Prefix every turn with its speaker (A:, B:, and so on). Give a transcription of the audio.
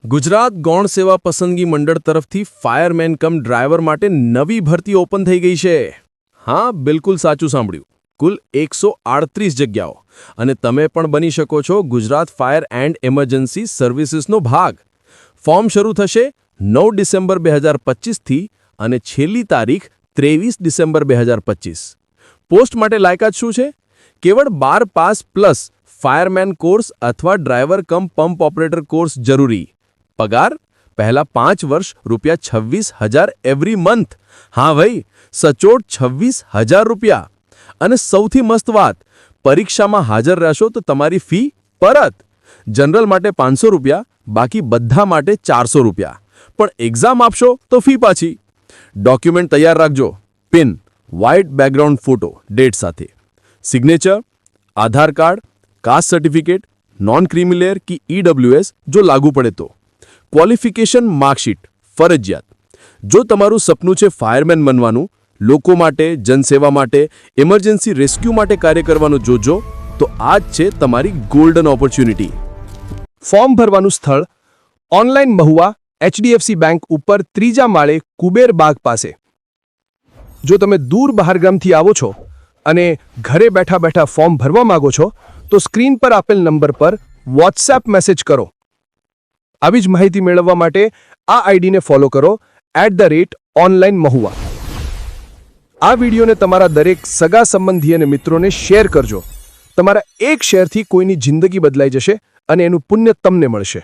A: ગુજરાત ગૌણ સેવા પસંદગી મંડળ તરફથી ફાયરમેન કમ ડ્રાઈવર માટે નવી ભરતી ઓપન થઈ ગઈ છે. હા, બિલકુલ સાચું સાંભળ્યું. કુલ 138 જગ્યાઓ. અને તમે પણ બની શકો છો ગુજરાત ફાયર એન્ડ એમરજન્સી સર્વિસીસનો ભાગ. ફોર્મ શરૂ થશે 9 ડિસેમ્બર 2025થી અને છેલ્લી તારીખ 23 ડિસેમ્બર 2025. પોસ્ટ માટે લાયકાત શું છે? કેવળ 12 પાસ પ્લસ ફાયરમેન કોર્સ અથવા ડ્રાઈવર કમ પંપ ઓપરેટર કોર્સ જરૂરી. પગાર પહેલા 5 વર્ષ ₹26,000 એવરી મંથ. હા ભાઈ, સચોટ 26,000 રૂપિયા. અને સૌથી મસ્ત વાત, પરીક્ષામાં હાજર રહેશો તો તમારી ફી પરત. જનરલ માટે ₹500, બાકી બધા માટે ₹400. પણ એક્ઝામ આપશો તો ફી પાછી. ડોક્યુમેન્ટ તૈયાર રાખજો. Pin, white background photo, date સાથે. Signature, Aadhaar card, caste certificate, non creamy layer કે EWS જો લાગુ પડે તો. ક્વોલિફિકેશન માર્કશીટ ફરજિયાત. જો તમારું સપનું છે ફાયરમેન બનવાનું, લોકો માટે, જનસેવા માટે, ઇમરજન્સી રેસ્ક્યુ માટે કાર્ય કરવાનું જોજો, તો આ જ છે તમારી ગોલ્ડન ઓપોર્ચ્યુનિટી.
B: ફોર્મ ભરવાનું સ્થળ ઓનલાઈન મહુવા HDFC બેંક ઉપર 3જા માળે કુબેર બાગ પાસે. જો તમે દૂર બહારગામથી આવો છો અને ઘરે બેઠા બેઠા ફોર્મ ભરવા માંગો છો તો સ્ક્રીન પર આપેલ નંબર પર વોટ્સએપ મેસેજ કરો. આવી જ માહિતી મેળવવા માટે આ આઈડીને ફોલો કરો @onlinemahua. આ વિડીયોને તમારા દરેક સગા સંબંધી અને મિત્રોને શેર કરજો. તમારા એક શેરથી કોઈની જિંદગી બદલાઈ જશે અને એનું પુણ્ય તમને મળશે.